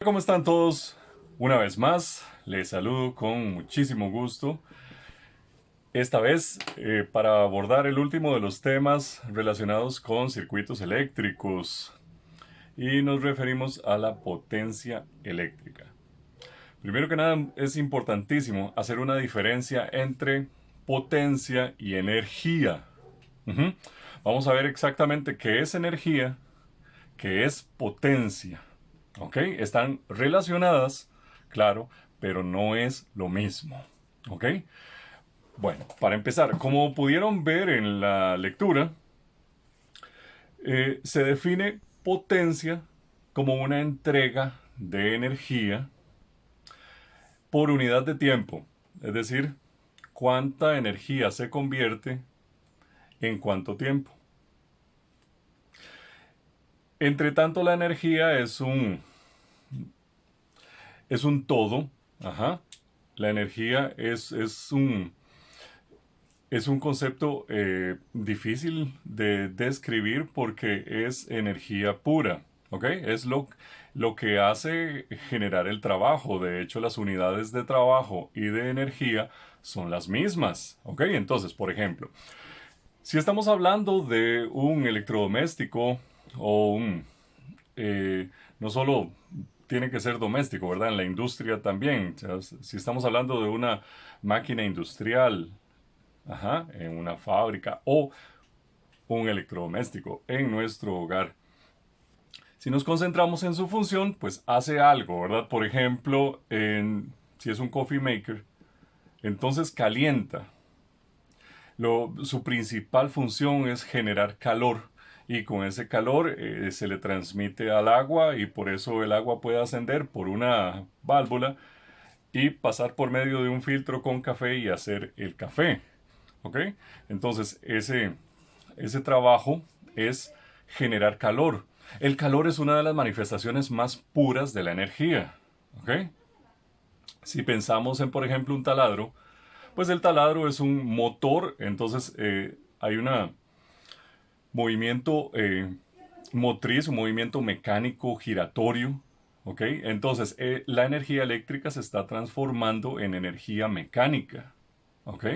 ¿Cómo están todos? Una vez más, les saludo con muchísimo gusto. Esta vez para abordar el último de los temas relacionados con circuitos eléctricos y nos referimos a la potencia eléctrica. Primero que nada es importantísimo hacer una diferencia entre potencia y energía. Ujú. Vamos a ver exactamente qué es energía, qué es potencia. ¿Ok? Están relacionadas, claro, pero no es lo mismo. ¿Ok? Bueno, para empezar, como pudieron ver en la lectura, se define potencia como una entrega de energía por unidad de tiempo. Es decir, cuánta energía se convierte en cuánto tiempo. Entre tanto, la energía es un todo. Ajá. La energía es un concepto difícil de describir porque es energía pura. ¿Ok? Es lo que hace generar el trabajo. De hecho, las unidades de trabajo y de energía son las mismas. ¿Ok? Entonces, por ejemplo, si estamos hablando de un electrodoméstico o eh, no solo tiene que ser doméstico, ¿verdad? En la industria también. O sea, si estamos hablando de una máquina industrial, ajá, en una fábrica o un electrodoméstico en nuestro hogar. Si nos concentramos en su función, pues hace algo, ¿verdad? Por ejemplo, si es un coffee maker, entonces calienta. Su principal función es generar calor y con ese calor se le transmite al agua y por eso el agua puede ascender por una válvula y pasar por medio de un filtro con café y hacer el café. ¿Ok? Entonces ese trabajo es generar calor. El calor es una de las manifestaciones más puras de la energía. ¿Ok? Si pensamos en, por ejemplo, un taladro, pues el taladro es un motor, entonces hay un movimiento motriz, un movimiento mecánico giratorio. ¿Ok? Entonces la energía eléctrica se está transformando en energía mecánica. ¿Ok?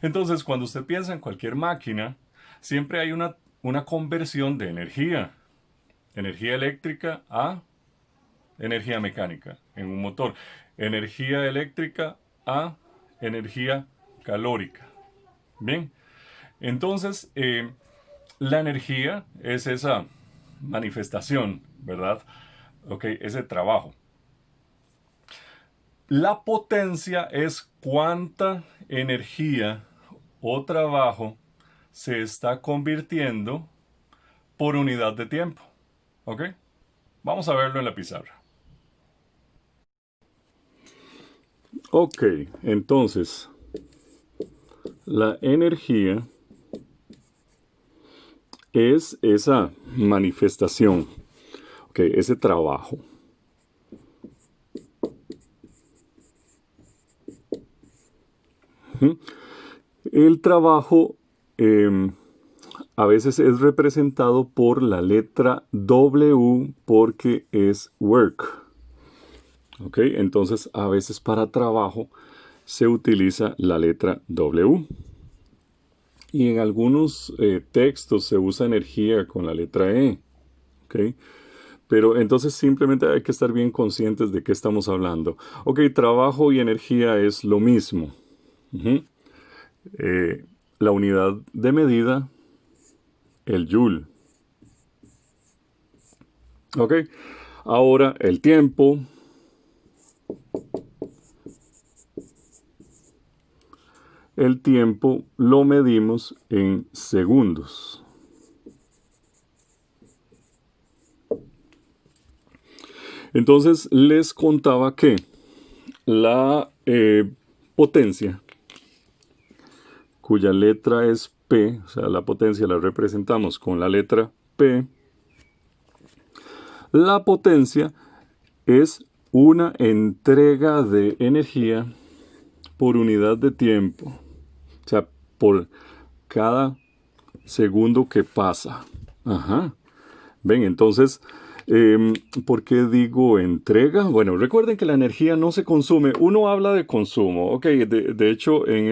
Entonces, cuando usted piensa en cualquier máquina, siempre hay una conversión de energía. Energía eléctrica a energía mecánica en un motor. Energía eléctrica a energía calórica. Bien, entonces la energía es esa manifestación, ¿verdad? Ok, ese trabajo. La potencia es cuánta energía o trabajo se está convirtiendo por unidad de tiempo. ¿Ok? Vamos a verlo en la pizarra. Ok, entonces la energía es esa manifestación, ok, ese trabajo. El trabajo a veces es representado por la letra W porque es work. ¿Ok? Entonces, a veces para trabajo se utiliza la letra W. Y en algunos textos se usa energía con la letra E. ¿Ok? Pero entonces simplemente hay que estar bien conscientes de qué estamos hablando. Ok, trabajo y energía es lo mismo. Ujú. La unidad de medida, el joule. Ok, ahora el tiempo. El tiempo lo medimos en segundos. Entonces les contaba que la potencia, cuya letra es P, o sea, la potencia la representamos con la letra P, la potencia es una entrega de energía por unidad de tiempo, o sea, por cada segundo que pasa. Ajá. Ven, entonces ¿Por qué digo entrega? Bueno, recuerden que la energía no se consume. Uno habla de consumo. Ok, de hecho, en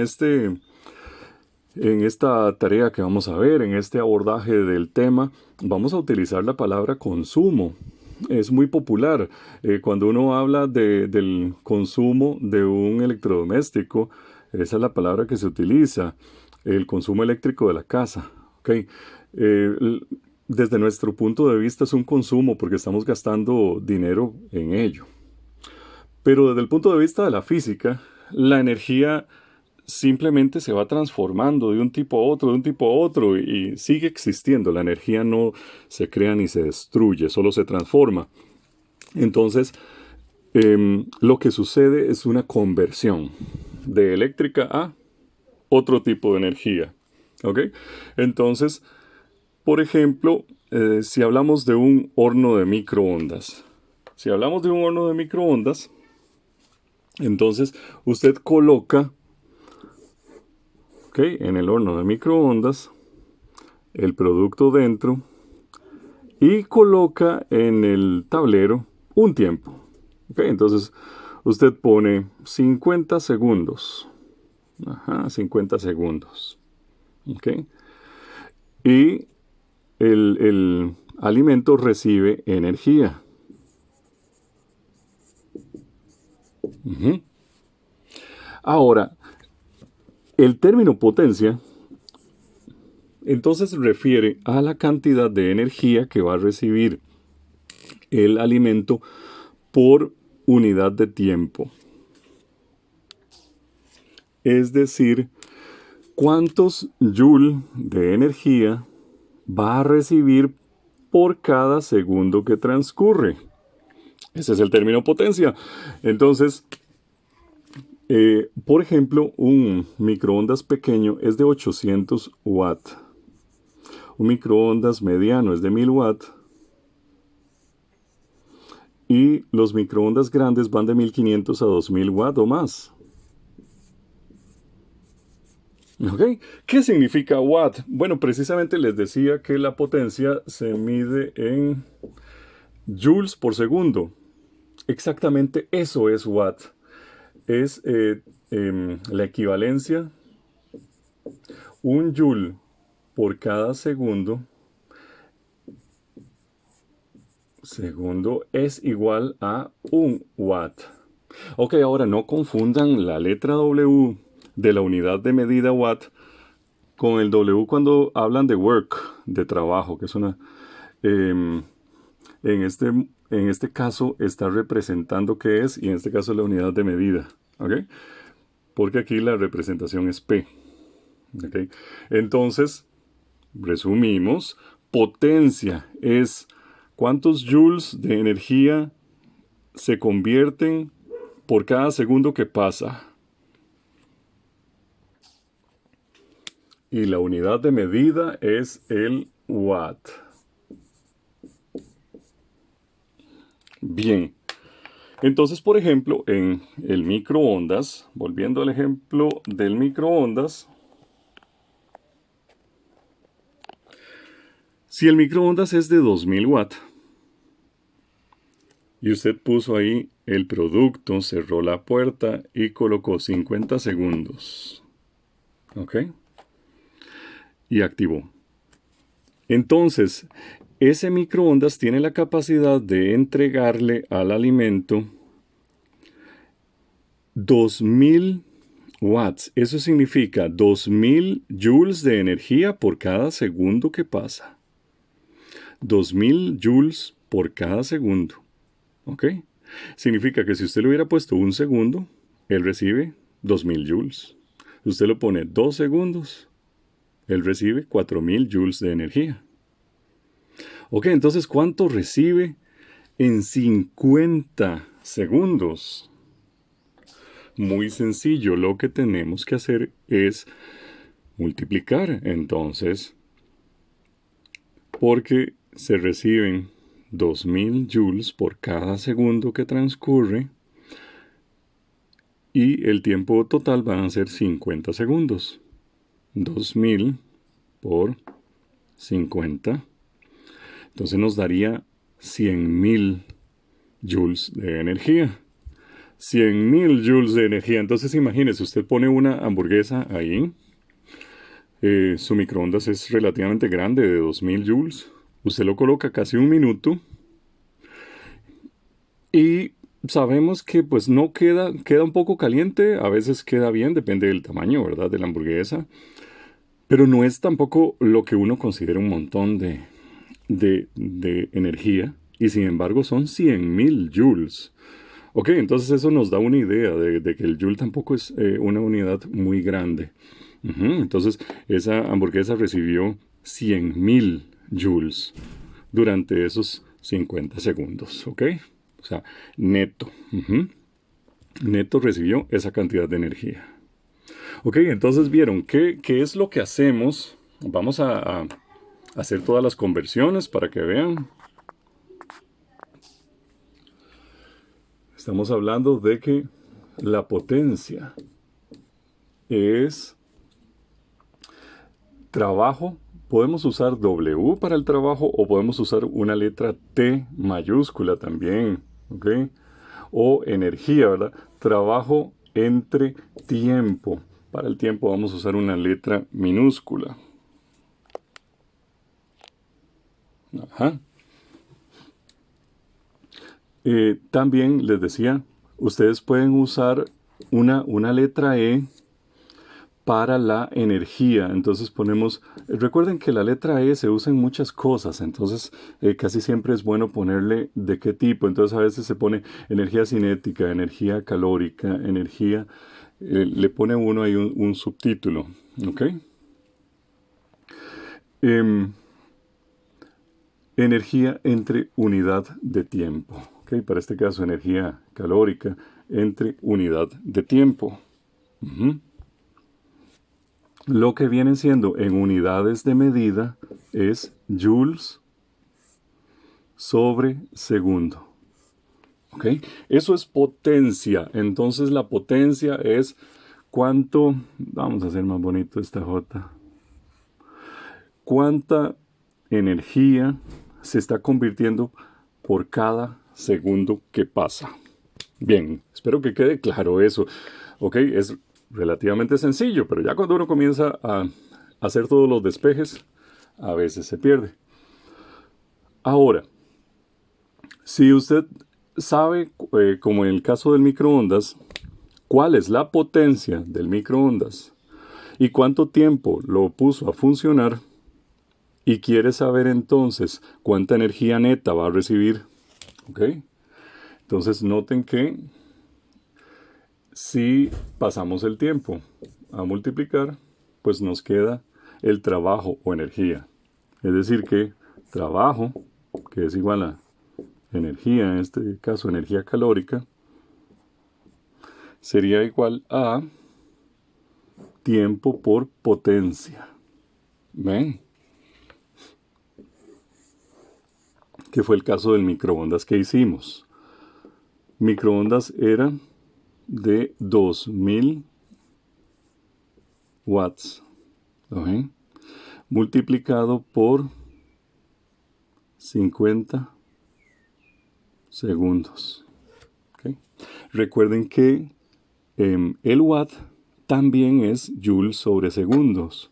esta tarea que vamos a ver, en este abordaje del tema, vamos a utilizar la palabra consumo. Es muy popular. Cuando uno habla del consumo de un electrodoméstico, esa es la palabra que se utiliza, el consumo eléctrico de la casa. ¿Ok? Desde nuestro punto de vista es un consumo porque estamos gastando dinero en ello. Pero desde el punto de vista de la física, la energía simplemente se va transformando de un tipo a otro, de un tipo a otro, y sigue existiendo. La energía no se crea ni se destruye, solo se transforma. Entonces, lo que sucede es una conversión de eléctrica a otro tipo de energía. ¿Ok? Entonces, por ejemplo, si hablamos de un horno de microondas. Si hablamos de un horno de microondas, entonces usted coloca, ¿ok?, en el horno de microondas el producto dentro y coloca en el tablero un tiempo. ¿Ok? Entonces usted pone 50 segundos. Ajá, 50 segundos. ¿Ok? Y el alimento recibe energía. Ahora, el término potencia entonces refiere a la cantidad de energía que va a recibir el alimento por unidad de tiempo. Es decir, cuántos joule de energía va a recibir por cada segundo que transcurre. Ese es el término potencia. Entonces, por ejemplo, un microondas pequeño es de 800 watts. Un microondas mediano es de 1000 watts. Y los microondas grandes van de 1500 a 2000 watts o más. ¿Ok? ¿Qué significa watt? Bueno, precisamente les decía que la potencia se mide en joules por segundo. Exactamente eso es watt. Es la equivalencia. Un joule por cada segundo es igual a un watt. Ok, ahora no confundan la letra W de la unidad de medida watt con el W cuando hablan de work, de trabajo, que es una... en este caso está representando qué es, y en este caso la unidad de medida. ¿Ok? Porque aquí la representación es P. ¿Ok? Entonces, resumimos, potencia es cuántos joules de energía se convierten por cada segundo que pasa. Y la unidad de medida es el watt. Bien. Entonces, por ejemplo, en el microondas, volviendo al ejemplo del microondas, si el microondas es de 2000 watts y usted puso ahí el producto, cerró la puerta y colocó 50 segundos, ¿ok?, y activó. Entonces, ese microondas tiene la capacidad de entregarle al alimento 2000 watts. Eso significa 2000 joules de energía por cada segundo que pasa. 2000 joules por cada segundo. ¿Ok? Significa que si usted le hubiera puesto un segundo, él recibe 2000 joules. Usted lo pone 2 segundos, él recibe 4000 joules de energía. Ok, entonces, ¿cuánto recibe en 50 segundos? Muy sencillo, lo que tenemos que hacer es multiplicar, entonces, porque se reciben 2000 joules por cada segundo que transcurre y el tiempo total van a ser 50 segundos. 2000 por 50. Entonces nos daría 100.000 joules de energía. 100.000 joules de energía. Entonces imagínese, usted pone una hamburguesa ahí. Su microondas es relativamente grande, de 2.000 joules. Usted lo coloca casi un minuto. Y sabemos que pues no queda un poco caliente. A veces queda bien, depende del tamaño, ¿verdad? De la hamburguesa. Pero no es tampoco lo que uno considera un montón de energía. Y sin embargo son 100.000 joules. Ok, entonces eso nos da una idea de que el joule tampoco es una unidad muy grande. Entonces esa hamburguesa recibió 100.000 joules durante esos 50 segundos. Ok, o sea, neto. Neto recibió esa cantidad de energía. Ok, entonces vieron qué es lo que hacemos. Vamos a hacer todas las conversiones para que vean. Estamos hablando de que la potencia es trabajo. Podemos usar W para el trabajo o podemos usar una letra T mayúscula también. ¿Ok? O energía, ¿verdad? Trabajo entre tiempo. Para el tiempo vamos a usar una letra minúscula. Ajá. También les decía, ustedes pueden usar una letra E para la energía. Entonces ponemos, recuerden que la letra E se usa en muchas cosas, entonces casi siempre es bueno ponerle de qué tipo. Entonces a veces se pone energía cinética, energía calórica, energía, le pone uno ahí un subtítulo, ¿ok? Energía entre unidad de tiempo. ¿Okay? Para este caso, energía calórica entre unidad de tiempo. Lo que vienen siendo en unidades de medida es joules sobre segundo. ¿Okay? Eso es potencia. Entonces la potencia es cuánto... Vamos a hacer más bonito esta J. ¿Cuánta energía se está convirtiendo por cada segundo que pasa? Bien, espero que quede claro eso. Ok, es relativamente sencillo, pero ya cuando uno comienza a hacer todos los despejes, a veces se pierde. Ahora, si usted sabe, como en el caso del microondas, cuál es la potencia del microondas y cuánto tiempo lo puso a funcionar, y quiere saber entonces cuánta energía neta va a recibir, ¿ok? Entonces noten que si pasamos el tiempo a multiplicar, pues nos queda el trabajo o energía. Es decir que trabajo, que es igual a energía, en este caso energía calórica, sería igual a tiempo por potencia. ¿Ven? Que fue el caso del microondas que hicimos. Microondas era de 2000 watts, ¿okay? Multiplicado por 50 segundos. ¿Okay? Recuerden que el watt también es joule sobre segundos.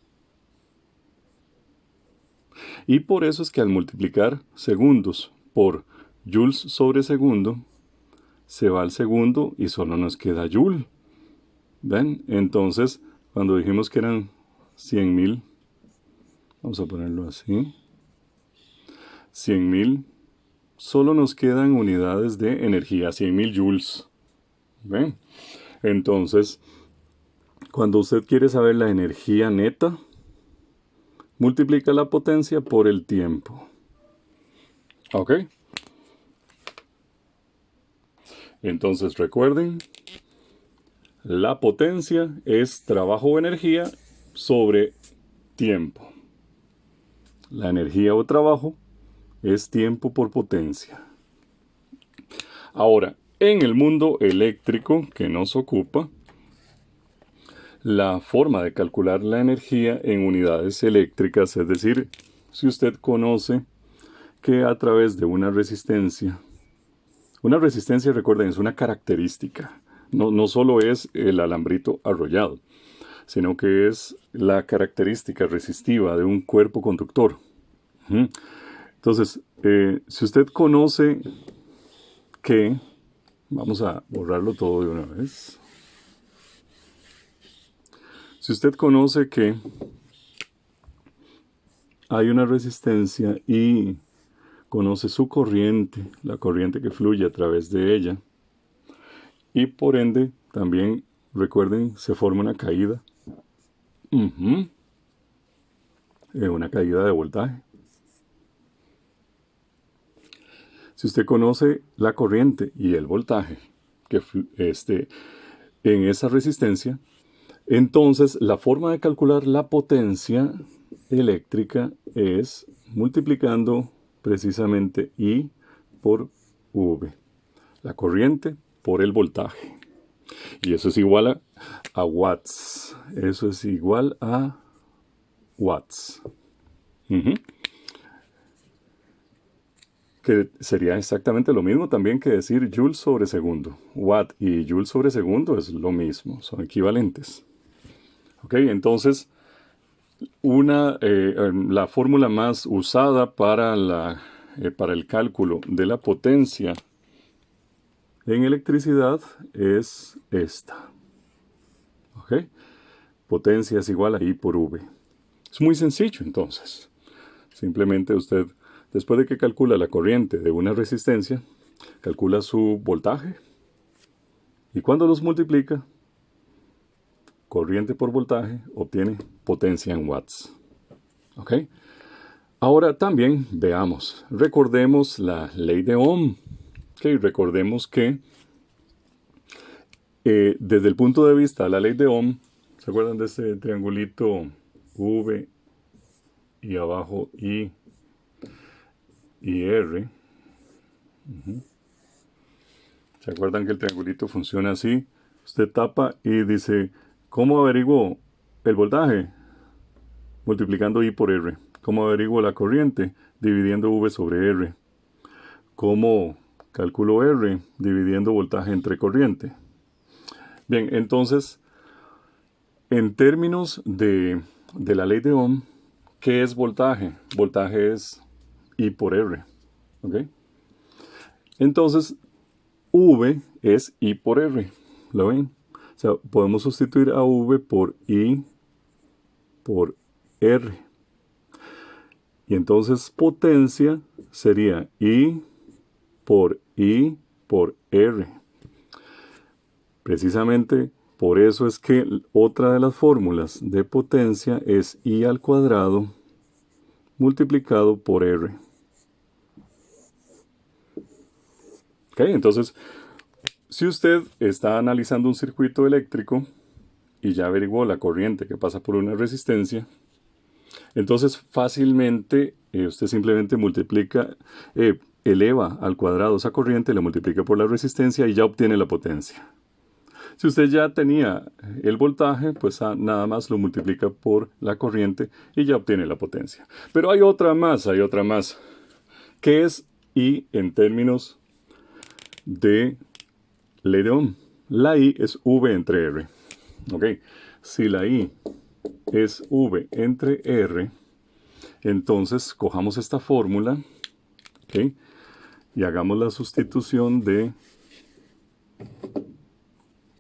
Y por eso es que al multiplicar segundos por joules sobre segundo, se va al segundo y solo nos queda joule. ¿Ven? Entonces, cuando dijimos que eran 100.000, vamos a ponerlo así, 100.000, solo nos quedan unidades de energía, 100.000 joules. ¿Ven? Entonces, cuando usted quiere saber la energía neta, multiplica la potencia por el tiempo. ¿Ok? Entonces recuerden, la potencia es trabajo o energía sobre tiempo. La energía o trabajo es tiempo por potencia. Ahora, en el mundo eléctrico que nos ocupa, la forma de calcular la energía en unidades eléctricas, es decir, si usted conoce que a través de una resistencia, recuerden, es una característica, no solo es el alambrito arrollado, sino que es la característica resistiva de un cuerpo conductor. Entonces, si usted conoce que, vamos a borrarlo todo de una vez. Si usted conoce que hay una resistencia y conoce su corriente, la corriente que fluye a través de ella, y por ende también, recuerden, se forma una caída. Una caída de voltaje. Si usted conoce la corriente y el voltaje que en esa resistencia, entonces la forma de calcular la potencia eléctrica es multiplicando precisamente I por V. La corriente por el voltaje. Y eso es igual a watts. Eso es igual a watts. Que sería exactamente lo mismo también que decir joules sobre segundo. Watt y joule sobre segundo es lo mismo, son equivalentes. Ok, entonces la fórmula más usada para el cálculo de la potencia en electricidad es esta. Ok, potencia es igual a I por V. Es muy sencillo entonces. Simplemente usted, después de que calcula la corriente de una resistencia, calcula su voltaje y cuando los multiplica, corriente por voltaje, obtiene potencia en watts. ¿Ok? Ahora también veamos, recordemos la ley de Ohm. ¿Ok? Recordemos que desde el punto de vista de la ley de Ohm, ¿se acuerdan de ese triangulito V y abajo I y R? ¿Se acuerdan que el triangulito funciona así? Usted tapa y dice, ¿cómo averiguo el voltaje? Multiplicando I por R. ¿Cómo averiguo la corriente? Dividiendo V sobre R. ¿Cómo calculo R? Dividiendo voltaje entre corriente. Bien, entonces, en términos de la ley de Ohm, ¿qué es voltaje? Voltaje es I por R. ¿Ok? Entonces, V es I por R. ¿Lo ven? O sea, podemos sustituir a V por I por R. Y entonces potencia sería I por R. Precisamente por eso es que otra de las fórmulas de potencia es I al cuadrado multiplicado por R. ¿Ok? Entonces, si usted está analizando un circuito eléctrico y ya averiguó la corriente que pasa por una resistencia, entonces fácilmente usted simplemente multiplica, eleva al cuadrado esa corriente, le multiplica por la resistencia y ya obtiene la potencia. Si usted ya tenía el voltaje, pues nada más lo multiplica por la corriente y ya obtiene la potencia. Pero hay otra más. ¿Qué es I en términos de ley de Ohm? La I es V entre R. ¿Ok? Si la I es V entre R, entonces cojamos esta fórmula, ¿ok? Y hagamos la sustitución de,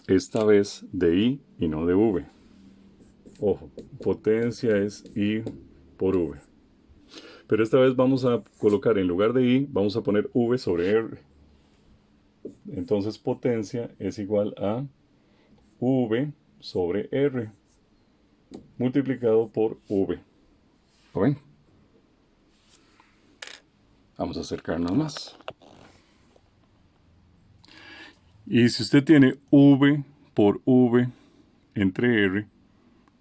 esta vez, de I y no de V. Ojo, potencia es I por V. Pero esta vez vamos a colocar, en lugar de I, vamos a poner V sobre R. Entonces potencia es igual a V sobre R multiplicado por V. ¿Lo ven? Vamos a acercarnos más. Y si usted tiene V por V entre R,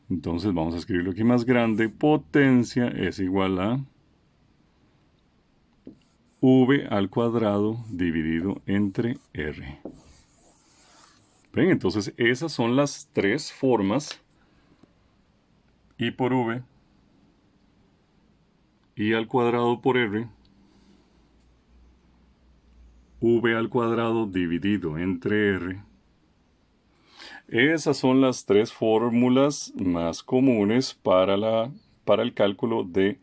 entonces vamos a escribirlo aquí más grande. Potencia es igual a V al cuadrado dividido entre R. ¿Ven? Entonces esas son las tres formas. I por V, I al cuadrado por R V al cuadrado dividido entre R. Esas son las tres fórmulas más comunes para el cálculo de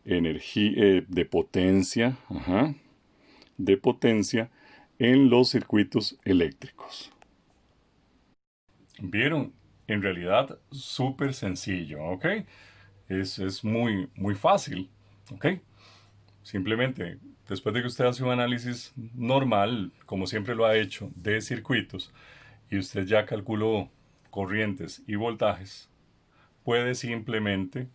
energía, de potencia, de potencia en los circuitos eléctricos. ¿Vieron? En realidad, súper sencillo, ¿ok? Es muy, muy fácil, ¿ok? Simplemente, después de que usted hace un análisis normal, como siempre lo ha hecho, de circuitos, y usted ya calculó corrientes y voltajes, puede simplemente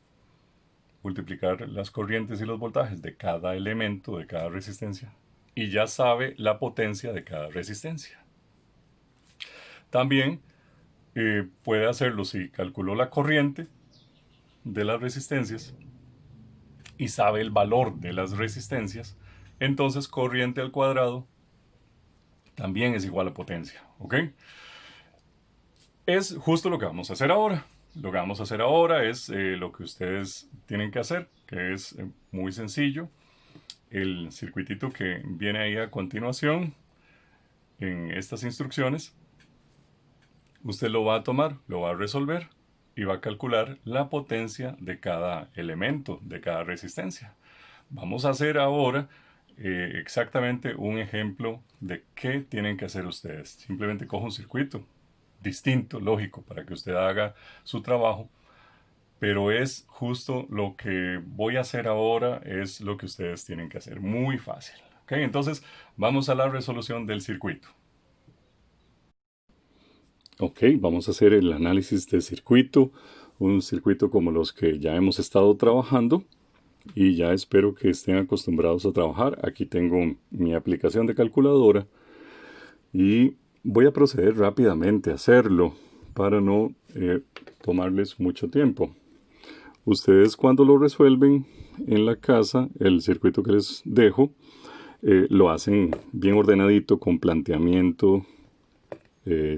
multiplicar las corrientes y los voltajes de cada elemento, de cada resistencia, y ya sabe la potencia de cada resistencia. También puede hacerlo si calculó la corriente de las resistencias y sabe el valor de las resistencias, entonces corriente al cuadrado también es igual a potencia, ¿ok? Es justo lo que vamos a hacer ahora. Lo que vamos a hacer ahora es lo que ustedes tienen que hacer, que es muy sencillo. El circuitito que viene ahí a continuación en estas instrucciones, usted lo va a tomar, lo va a resolver y va a calcular la potencia de cada elemento, de cada resistencia. Vamos a hacer ahora exactamente un ejemplo de qué tienen que hacer ustedes. Simplemente cojo un circuito distinto, lógico, para que usted haga su trabajo, pero es justo lo que voy a hacer ahora, es lo que ustedes tienen que hacer. Muy fácil. ¿Ok? Entonces, vamos a la resolución del circuito. Ok, vamos a hacer el análisis de circuito, un circuito como los que ya hemos estado trabajando y ya espero que estén acostumbrados a trabajar. Aquí tengo mi aplicación de calculadora y voy a proceder rápidamente a hacerlo para no tomarles mucho tiempo. Ustedes cuando lo resuelven en la casa, el circuito que les dejo, lo hacen bien ordenadito con planteamiento,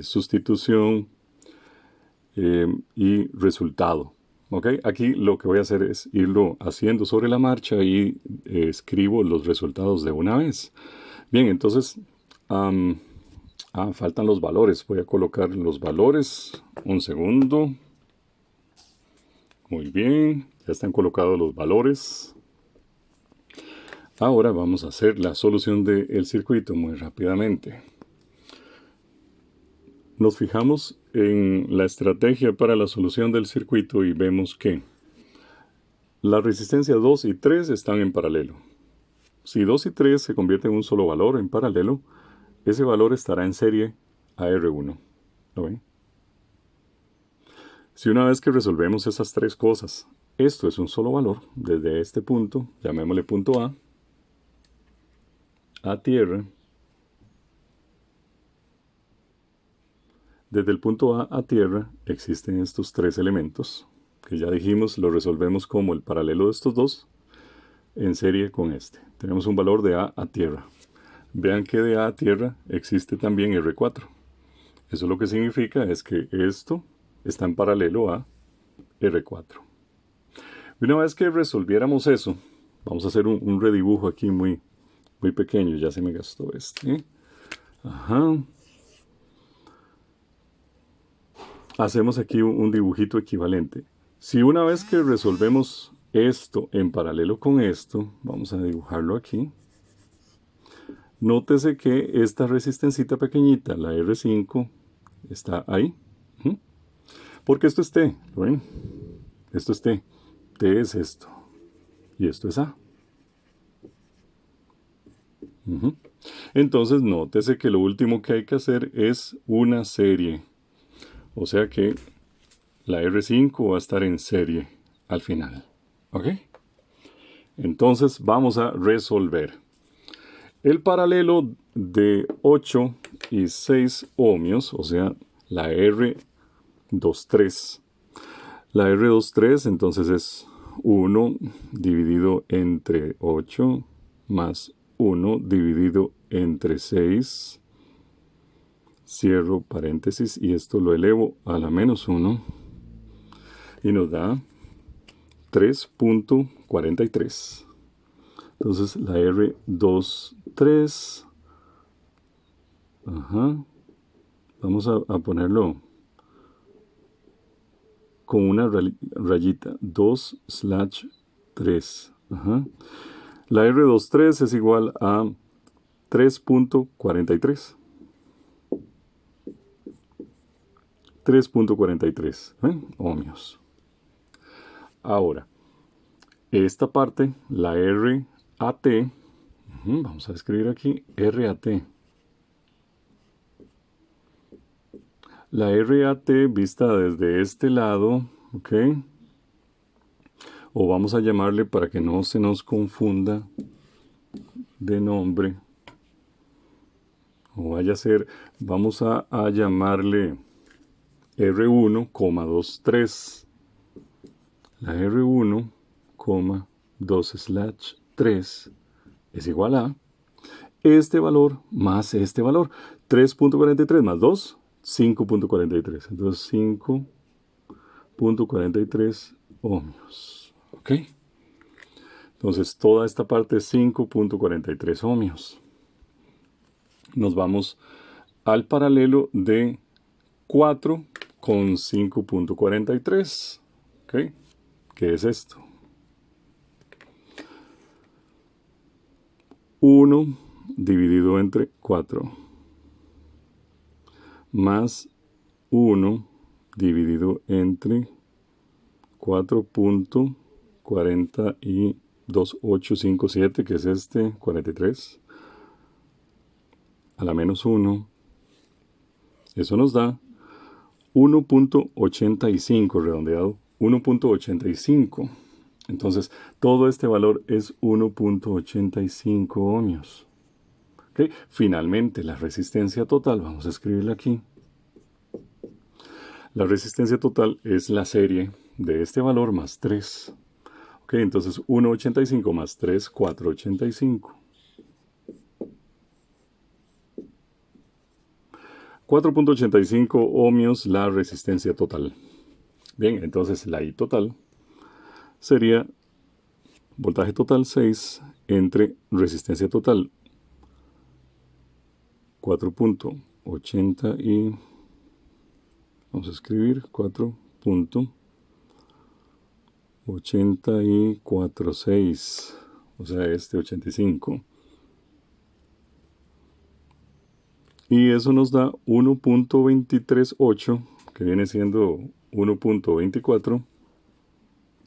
sustitución y resultado. ¿Okay? Aquí lo que voy a hacer es irlo haciendo sobre la marcha y escribo los resultados de una vez. Bien, entonces, faltan los valores. Voy a colocar los valores. Un segundo. Muy bien, ya están colocados los valores. Ahora vamos a hacer la solución del circuito muy rápidamente. Nos fijamos en la estrategia para la solución del circuito y vemos que la resistencia 2 y 3 están en paralelo. Si 2 y 3 se convierten en un solo valor en paralelo, ese valor estará en serie a R1. ¿Lo ven? Si una vez que resolvemos esas tres cosas, esto es un solo valor, desde este punto, llamémosle punto A tierra, desde el punto A tierra existen estos tres elementos, que ya dijimos, lo resolvemos como el paralelo de estos dos, en serie con este. Tenemos un valor de A tierra. Vean que de A tierra existe también R4. Eso lo que significa es que esto está en paralelo a R4. Y una vez que resolviéramos eso, vamos a hacer un redibujo aquí muy pequeño. Ya se me gastó este. Hacemos aquí un dibujito equivalente. Si una vez que resolvemos esto en paralelo con esto, vamos a dibujarlo aquí. Nótese que esta resistencita pequeñita, la R5, está ahí. Porque esto es T, ¿lo ven? Esto es T. T es esto. Y esto es A. Entonces, nótese que lo último que hay que hacer es una serie. O sea que la R5 va a estar en serie al final. ¿Ok? Entonces, vamos a resolver. El paralelo de 8 y 6 ohmios, o sea, la R23. La R23 entonces es 1 dividido entre 8 más 1 dividido entre 6. Cierro paréntesis y esto lo elevo a la menos 1 y nos da 3.43. Entonces la R23 Ajá. Vamos a ponerlo con una rayita. 2/3. Ajá. La R23 es igual a 3.43. 3.43 ohmios. Ahora, esta parte, la RAT, vamos a escribir aquí RAT. La RAT vista desde este lado, ¿ok? O vamos a llamarle para que no se nos confunda de nombre. O vaya a ser, vamos a llamarle R1,23. La R1,2/3 es igual a este valor más este valor. 3.43 más 2, 5.43. Entonces 5.43 ohmios. ¿Ok? Entonces toda esta parte es 5.43 ohmios. Nos vamos al paralelo de 4 con 5.43. ¿Ok? ¿Qué es esto? 1 dividido entre 4 más 1 dividido entre 4.42857, que es este, 43, a la menos 1. Eso nos da 1.85 redondeado, 1.85. Entonces, todo este valor es 1.85 ohmios. ¿Okay? Finalmente, la resistencia total, vamos a escribirla aquí. La resistencia total es la serie de este valor más 3. ¿Ok? Entonces, 1.85 más 3, 4.85. 4.85 ohmios la resistencia total. Bien, entonces la I total sería voltaje total 6 entre resistencia total 4.80 y vamos a escribir 4.846, o sea, este 85. Y eso nos da 1.238, que viene siendo 1.24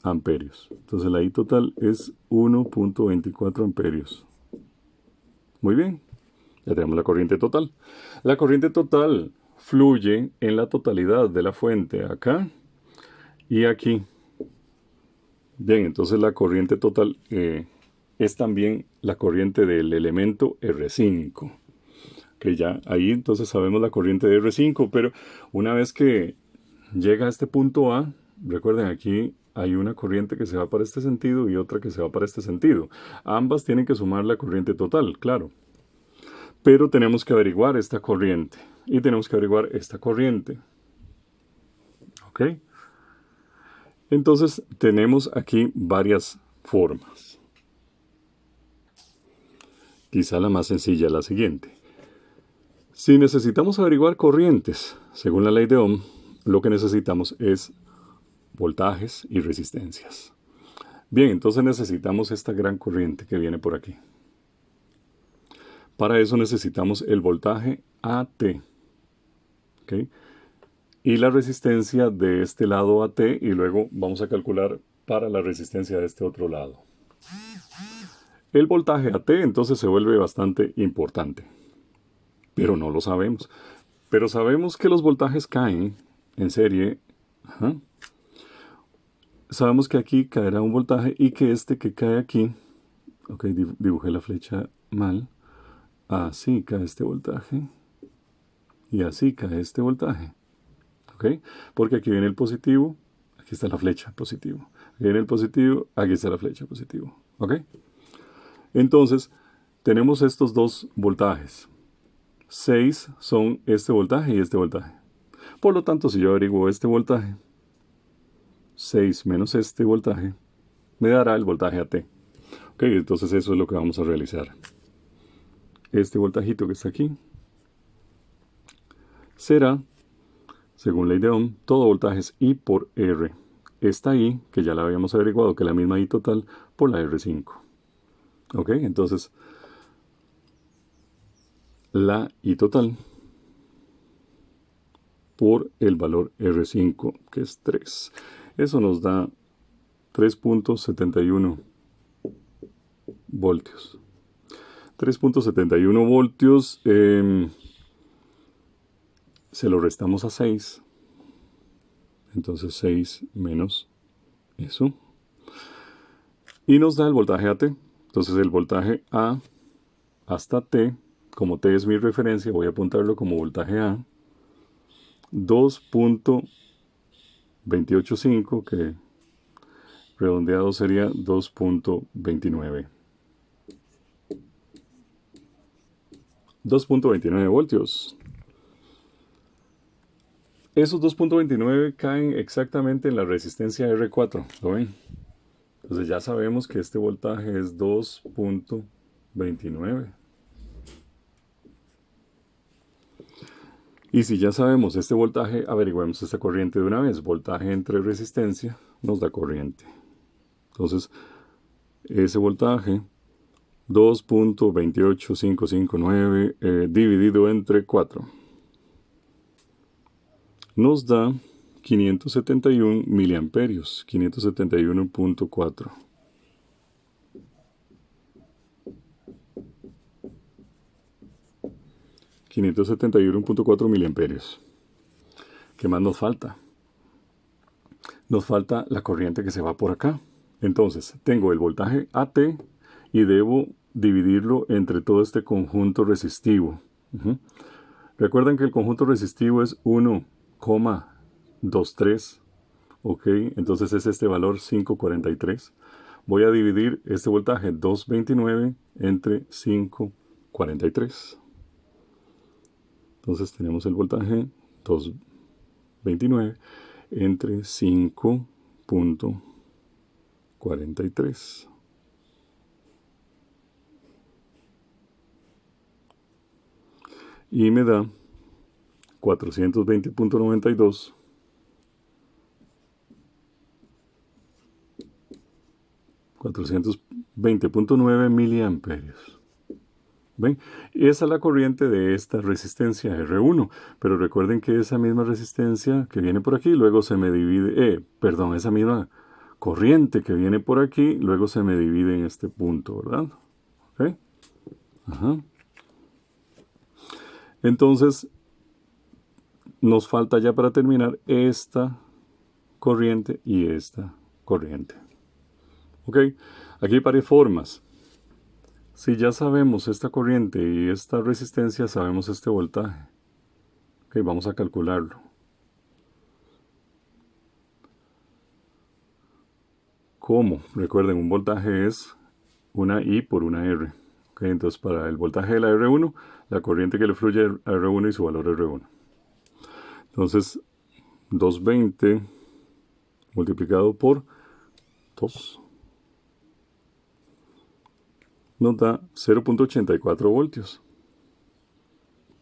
amperios. Entonces la I total es 1.24 amperios. Muy bien, ya tenemos la corriente total. La corriente total fluye en la totalidad de la fuente acá y aquí. Bien, entonces la corriente total es también la corriente del elemento R5. Que ya ahí entonces sabemos la corriente de R5, pero una vez que llega a este punto A, recuerden aquí hay una corriente que se va para este sentido y otra que se va para este sentido. Ambas tienen que sumar la corriente total, claro. Pero tenemos que averiguar esta corriente y tenemos que averiguar esta corriente. ¿Ok? Entonces tenemos aquí varias formas. Quizá la más sencilla es la siguiente. Si necesitamos averiguar corrientes, según la ley de Ohm, lo que necesitamos es voltajes y resistencias. Bien, entonces necesitamos esta gran corriente que viene por aquí. Para eso necesitamos el voltaje AT. ¿Okay? Y la resistencia de este lado AT, y luego vamos a calcular para la resistencia de este otro lado. El voltaje AT entonces se vuelve bastante importante, pero no lo sabemos. Pero sabemos que los voltajes caen en serie. Ajá. Sabemos que aquí caerá un voltaje y que este que cae aquí, ok, dibujé la flecha mal, así cae este voltaje y así cae este voltaje, ok, porque aquí viene el positivo, aquí está la flecha positivo, aquí viene el positivo, aquí está la flecha positivo, ok. Entonces, tenemos estos dos voltajes. 6 son este voltaje y este voltaje. Por lo tanto, si yo averiguo este voltaje, 6 menos este voltaje, me dará el voltaje AT. Ok, entonces eso es lo que vamos a realizar. Este voltajito que está aquí, será, según ley de Ohm, todo voltaje es I por R. Esta I, que ya la habíamos averiguado, que es la misma I total, por la R5. ¿Ok? Entonces, la I total por el valor R5, que es 3. Eso nos da 3.71 voltios. 3.71 voltios se lo restamos a 6. Entonces 6 menos eso. Y nos da el voltaje AT. Entonces el voltaje A hasta T, como T es mi referencia, voy a apuntarlo como voltaje A. 2.285, que redondeado sería 2.29. 2.29 voltios. Esos 2.29 caen exactamente en la resistencia R4. ¿Lo ven? Entonces ya sabemos que este voltaje es 2.29. Y si ya sabemos este voltaje, averiguemos esta corriente de una vez. Voltaje entre resistencia nos da corriente. Entonces, ese voltaje, 2.28559 dividido entre 4, nos da 571 miliamperios, 571.4. miliamperios. ¿Qué más nos falta? Nos falta la corriente que se va por acá. Entonces, tengo el voltaje AT y debo dividirlo entre todo este conjunto resistivo. Recuerden que el conjunto resistivo es 1,23. Ok, entonces es este valor 543. Voy a dividir este voltaje 229 entre 543. Entonces tenemos el voltaje 229 entre 5.43. Y me da 420.92 420.9 miliamperios. ¿Ven? Esa es la corriente de esta resistencia R1. Pero recuerden que esa misma resistencia que viene por aquí, luego se me divide, esa misma corriente que viene por aquí, luego se me divide en este punto, ¿verdad? ¿Ok? Ajá. Entonces, nos falta ya para terminar esta corriente y esta corriente. ¿Ok? Aquí hay varias formas. Si ya sabemos esta corriente y esta resistencia, sabemos este voltaje. Ok, vamos a calcularlo. ¿Cómo? Recuerden, un voltaje es una I por una R. Ok, entonces para el voltaje de la R1, la corriente que le fluye a R1 y su valor R1. Entonces, 220 multiplicado por 2 nos da 0.84 voltios.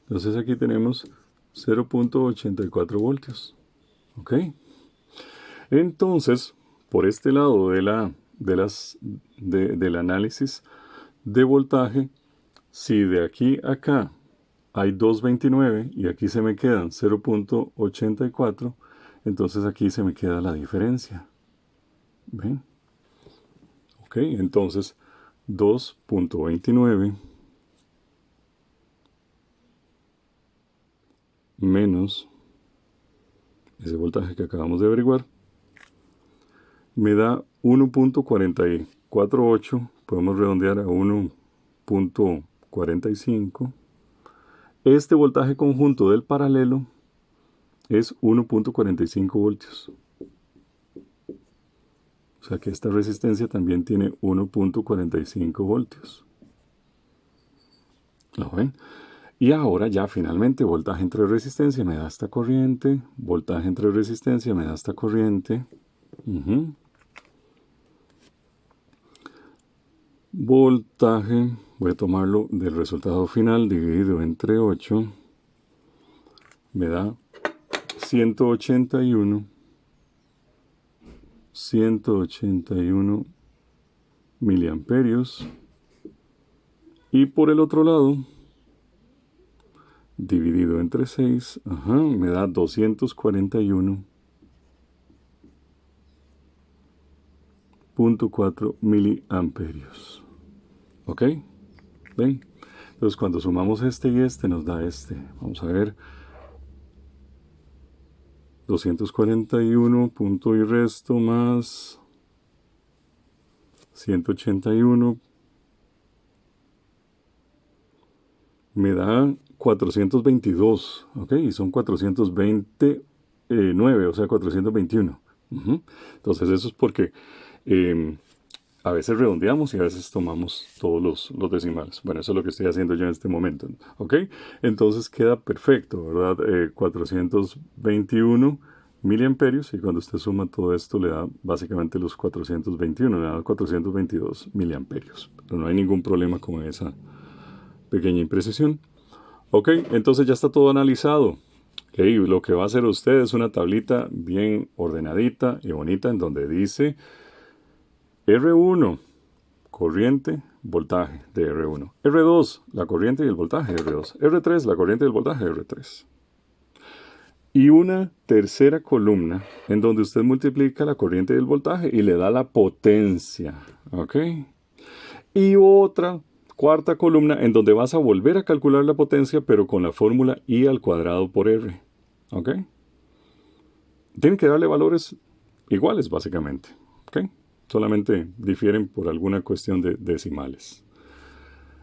Entonces aquí tenemos 0.84 voltios. ¿Ok? Entonces, por este lado del análisis de voltaje, si de aquí a acá hay 229 y aquí se me quedan 0.84, entonces aquí se me queda la diferencia. ¿Ven? Ok, entonces 2.29 menos ese voltaje que acabamos de averiguar me da 1.448, podemos redondear a 1.45. Este voltaje conjunto del paralelo es 1.45 voltios. O sea que esta resistencia también tiene 1.45 voltios. ¿Lo ven? Y ahora ya finalmente voltaje entre resistencia me da esta corriente. Voltaje entre resistencia me da esta corriente. Voltaje, voy a tomarlo del resultado final dividido entre 8. me da 181 miliamperios. Y por el otro lado, dividido entre 6, me da 241.4 miliamperios. ¿Ok? ¿Ven? Entonces cuando sumamos este y este nos da este. Vamos a ver. 241 punto y resto más 181 me da 422, ¿ok? Y son 429, o sea, 421. Entonces eso es porque a veces redondeamos y a veces tomamos todos los decimales. Bueno, eso es lo que estoy haciendo yo en este momento, ¿ok? Entonces queda perfecto, ¿verdad? 421 miliamperios, y cuando usted suma todo esto le da básicamente los 421, le da 422 miliamperios. Pero no hay ningún problema con esa pequeña imprecisión. Ok, entonces ya está todo analizado. Okay, lo que va a hacer usted es una tablita bien ordenadita y bonita en donde dice R1, corriente, voltaje de R1. R2, la corriente y el voltaje de R2. R3, la corriente y el voltaje de R3. Y una tercera columna en donde usted multiplica la corriente y el voltaje y le da la potencia. ¿Ok? Y otra cuarta columna en donde vas a volver a calcular la potencia, pero con la fórmula I al cuadrado por R. ¿Ok? Tienen que darle valores iguales, básicamente. ¿Ok? Solamente difieren por alguna cuestión de decimales.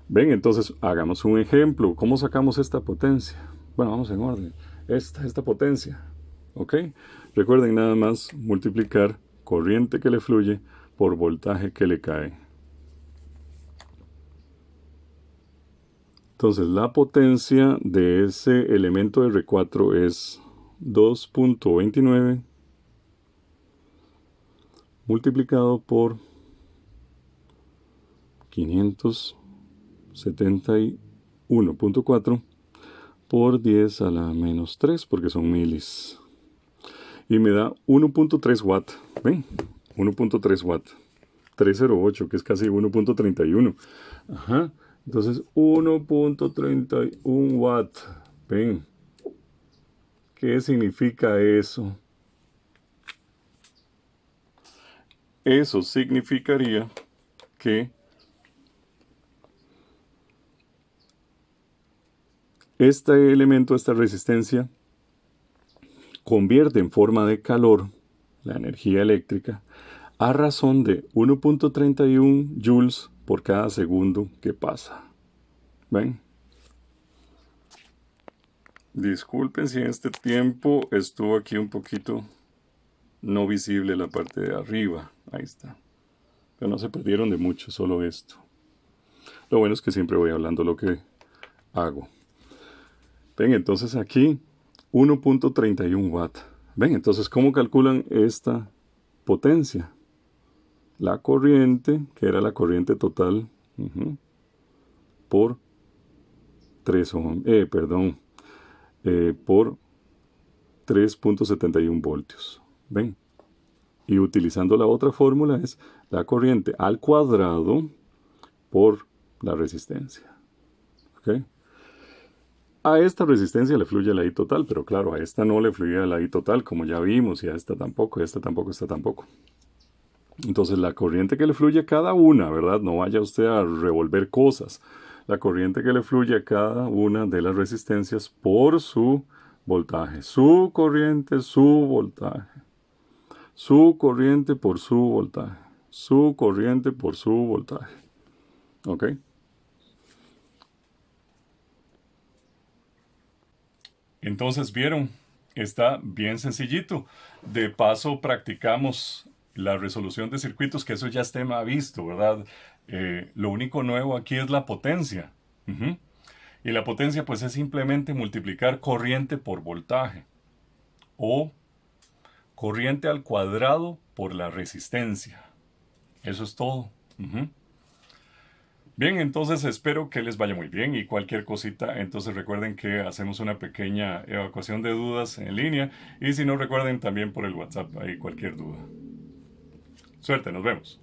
Ven, entonces hagamos un ejemplo. ¿Cómo sacamos esta potencia? Bueno, vamos en orden. Esta potencia. ¿Ok? Recuerden nada más multiplicar corriente que le fluye por voltaje que le cae. Entonces la potencia de ese elemento R4 es 2.29 multiplicado por 571.4 por 10 a la menos 3, porque son milis. Y me da 1.3 watt. ¿Ven? 1.3 watt. 308, que es casi 1.31. Ajá. Entonces, 1.31 watt. ¿Ven? ¿Qué significa eso? Eso significaría que este elemento, esta resistencia, convierte en forma de calor la energía eléctrica a razón de 1.31 joules por cada segundo que pasa. ¿Ven? Disculpen si en este tiempo estuvo aquí un poquito no visible la parte de arriba. Ahí está. Pero no se perdieron de mucho, solo esto. Lo bueno es que siempre voy hablando lo que hago. Ven, entonces aquí 1.31 watt. Ven, entonces ¿cómo calculan esta potencia? La corriente, que era la corriente total, por 3 ohm, por 3.71 voltios. ¿Ven? Y utilizando la otra fórmula es la corriente al cuadrado por la resistencia. ¿Ok? A esta resistencia le fluye la I total, pero claro, a esta no le fluye la I total, como ya vimos, y a esta tampoco, y a esta tampoco, esta tampoco. Entonces la corriente que le fluye a cada una, ¿verdad? No vaya usted a revolver cosas. La corriente que le fluye a cada una de las resistencias por su voltaje. Su corriente, su voltaje. Su corriente por su voltaje. Su corriente por su voltaje. ¿Ok? Entonces, ¿vieron? Está bien sencillito. De paso, practicamos la resolución de circuitos, que eso ya es tema visto, ¿verdad? Lo único nuevo aquí es la potencia. Y la potencia, pues, es simplemente multiplicar corriente por voltaje. O corriente al cuadrado por la resistencia. Eso es todo. Bien, entonces espero que les vaya muy bien y cualquier cosita, entonces recuerden que hacemos una pequeña evacuación de dudas en línea y si no recuerden también por el WhatsApp, ahí cualquier duda. Suerte, nos vemos.